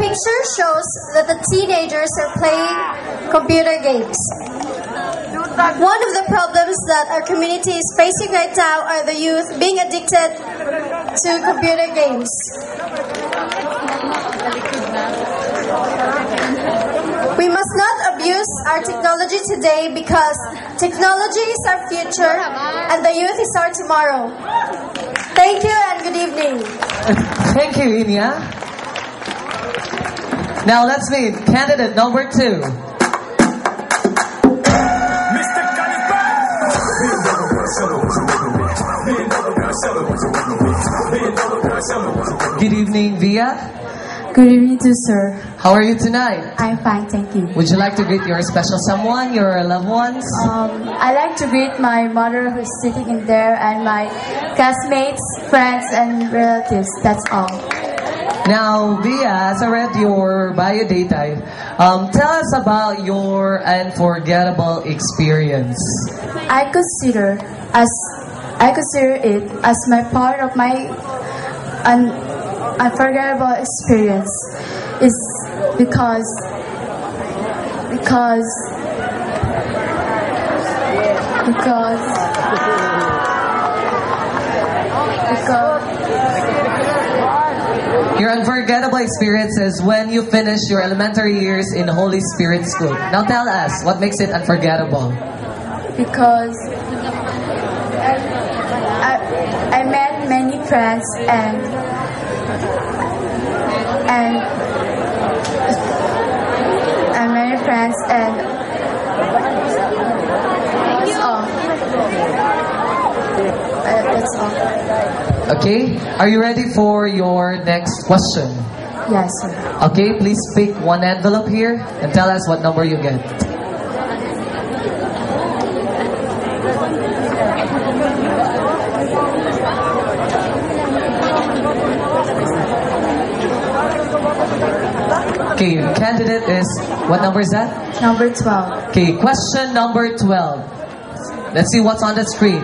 picture shows that the teenagers are playing computer games. One of the problems that our community is facing right now are the youth being addicted to computer games. We must not abuse our technology today because technology is our future and the youth is our tomorrow. Thank you and good evening. Thank you, Inya. Now let's meet candidate number 2. Good evening, Via. Good evening too, sir. How are you tonight? I'm fine, thank you. Would you like to greet your special someone, your loved ones? I like to greet my mother who's sitting in there and my classmates, friends, and relatives. That's all. Now, Via, as I read your bio data, tell us about your unforgettable experience. I consider it as my part of my unforgettable experience is because your unforgettable experience is when you finish your elementary years in Holy Spirit School. Now tell us, what makes it unforgettable? Because I met many friends and that's all. That's all. Okay, are you ready for your next question? Yes, sir. Okay, please pick one envelope here and tell us what number you get. Okay, candidate is, what number is that? Number 12. Okay, question number 12. Let's see what's on the screen.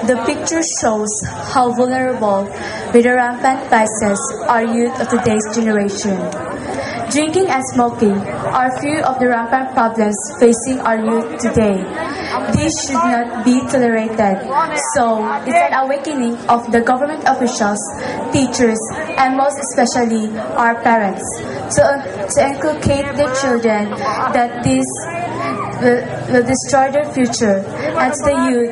The picture shows how vulnerable with the rampant vices are youth of today's generation. Drinking and smoking are few of the rampant problems facing our youth today. This should not be tolerated. So, it's an awakening of the government officials, teachers, and most especially our parents to inculcate their children that this will destroy their future, and to the youth,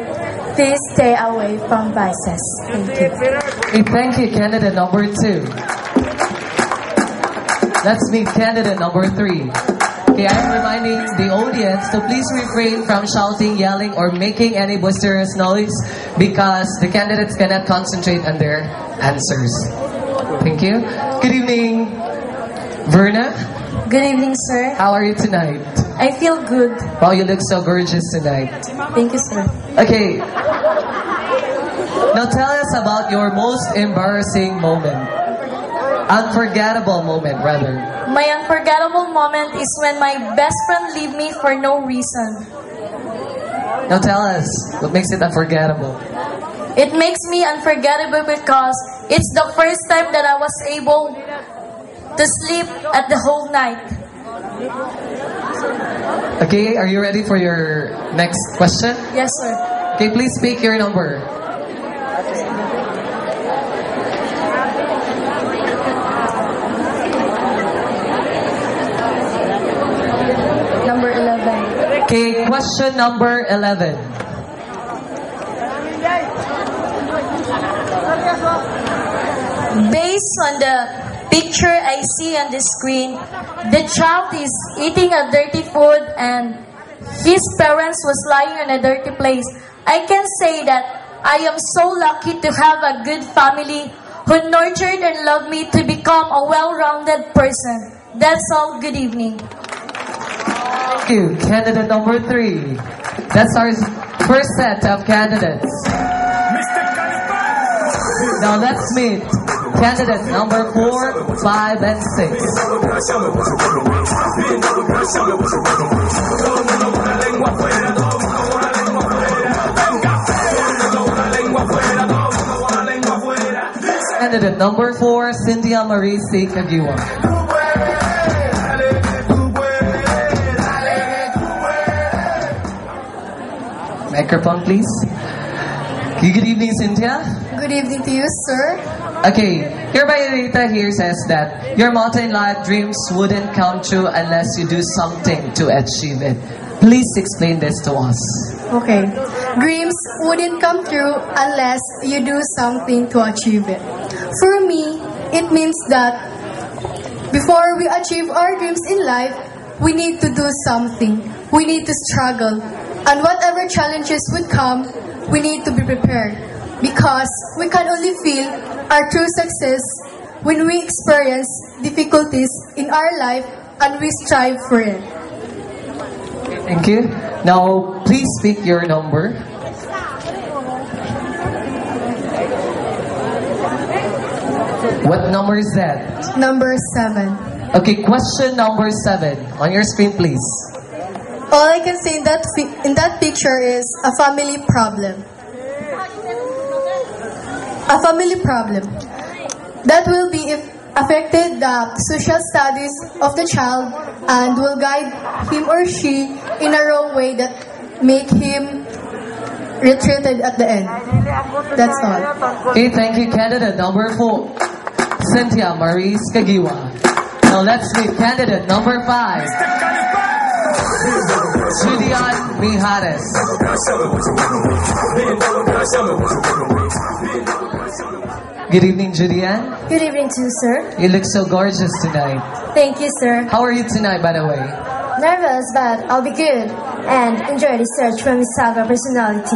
please stay away from vices. Thank you. Okay, thank you, candidate number 2. Let's meet candidate number 3. Okay, I'm reminding the audience to please refrain from shouting, yelling, or making any boisterous noise because the candidates cannot concentrate on their answers. Thank you. Good evening, Verna. Good evening, sir. How are you tonight? I feel good. Wow, you look so gorgeous tonight. Thank you, sir. Okay. Now tell us about your most embarrassing moment. Unforgettable moment, rather. My unforgettable moment is when my best friend leave me for no reason. Now tell us, what makes it unforgettable? It makes me unforgettable because it's the first time that I was able to sleep at the whole night. Okay, are you ready for your next question? Yes, sir. Okay, please speak your number. Number 11. Okay, question number 11. Based on the picture I see on the screen, the child is eating a dirty food and his parents was lying in a dirty place. I can say that I am so lucky to have a good family who nurtured and loved me to become a well-rounded person. That's all. Good evening. Thank you. Candidate number 3. That's our first set of candidates. Now let's meet candidates number 4, 5, and 6. candidate number 4, Cynthia Marie C. Kagiwa. Microphone, please. Good evening, Cynthia. Good evening to you, sir. Okay, your biodata here says that your motto in life, dreams wouldn't come true unless you do something to achieve it. Please explain this to us. Okay. Dreams wouldn't come true unless you do something to achieve it. For me, it means that before we achieve our dreams in life, we need to do something. We need to struggle. And whatever challenges would come, we need to be prepared. Because we can only feel our true success when we experience difficulties in our life and we strive for it. Thank you. Now, please speak your number. What number is that? Number 7. Okay, question number 7. On your screen, please. All I can say in that picture is a family problem. A family problem that will be affected the social studies of the child and will guide him or she in a wrong way that make him retreated at the end. That's all. Okay, thank you, candidate number 4, Cynthia Marie Kagiwa. Now let's meet candidate number 5, Julian Mijares. Good evening, Julian. Good evening to you, sir. You look so gorgeous tonight. Thank you, sir. How are you tonight, by the way? Nervous, but I'll be good and enjoy the search for Miss Saga personality.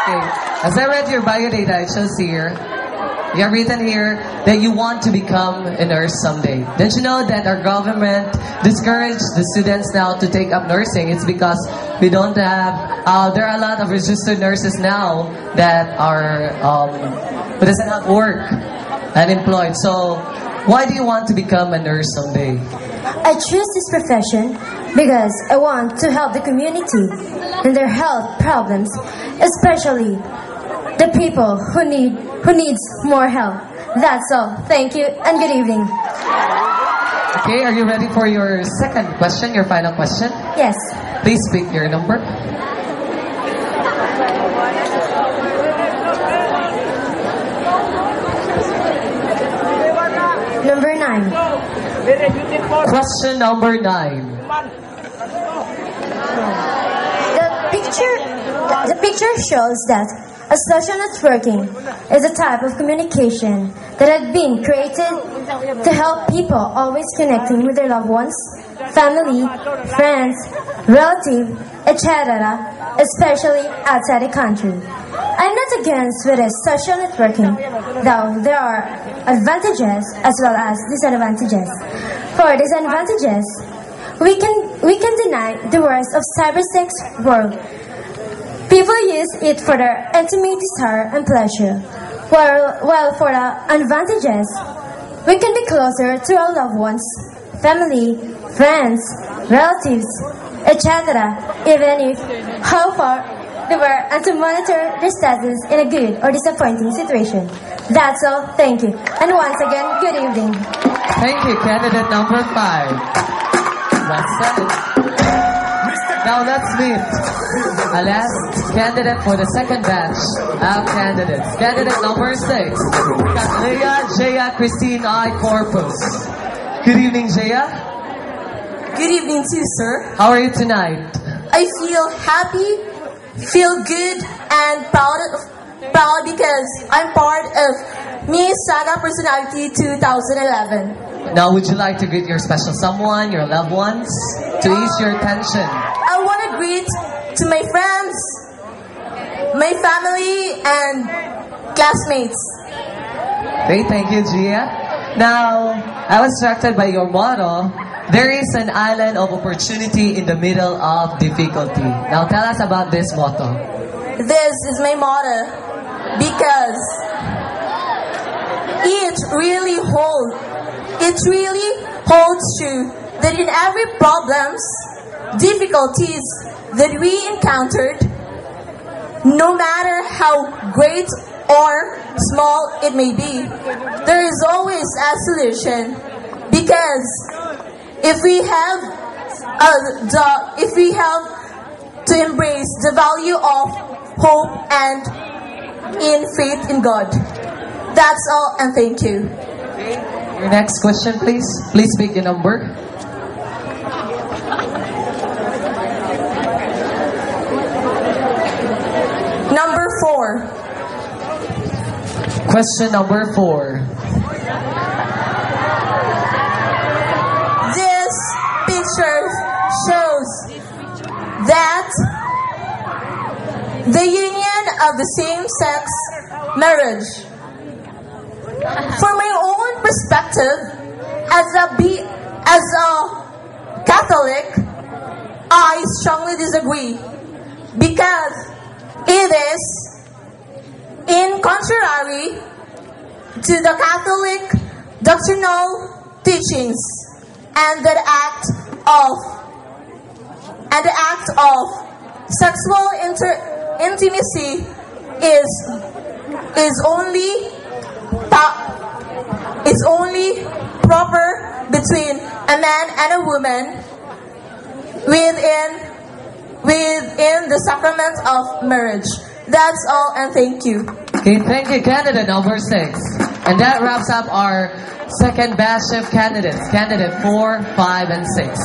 Okay. As I read your biodata, it shows here, you have written here that you want to become a nurse someday. Don't you know that our government discouraged the students now to take up nursing? It's because we don't have, there are a lot of registered nurses now that are, who doesn't have work, unemployed. So, why do you want to become a nurse someday? I choose this profession because I want to help the community in their health problems, especially the people who needs more help. That's all. Thank you and good evening. Okay, are you ready for your second question, your final question? Yes. Please speak your number. Number 9. Question number 9. The picture shows that a social networking is a type of communication that had been created to help people always connecting with their loved ones, family, friends, relatives, etc., especially outside the country. I'm not against with a social networking, though there are advantages as well as disadvantages. For disadvantages, we can deny the worst of cybersex world. People use it for their intimate desire and pleasure, while for the advantages, we can be closer to our loved ones, family, friends, relatives, etc., even if how far they were, and to monitor their status in a good or disappointing situation. That's all. Thank you. And once again, good evening. Thank you, candidate number 5. That's it. Now let's meet a last candidate for the second batch of candidates. Candidate number 6, Leah Jaya Christine I. Corpus. Good evening, Jaya. Good evening too, sir. How are you tonight? I feel happy, feel good, and proud because I'm part of Miss Saga Personality 2011. Now, would you like to greet your special someone, your loved ones, to ease your tension? I want to greet to my friends, my family, and classmates. Great, thank you, Gia. Now, I was attracted by your motto, there is an island of opportunity in the middle of difficulty. Now, tell us about this motto. This is my motto because it really holds true that in every problems, difficulties that we encountered, no matter how great or small it may be, there is always a solution. Because if we have to embrace the value of hope and in faith in God. That's all, and thank you. Your next question, please. Please pick your number. Number 4. Question number 4. This picture shows that the union of the same-sex marriage. From my own perspective, as a Catholic, I strongly disagree because it is in contrary to the Catholic doctrinal teachings and the act of sexual intimacy is only proper between a man and a woman within the sacrament of marriage. That's all, and thank you. Okay, thank you, candidate number 6. And that wraps up our second batch of candidates, candidate 4, 5, and 6.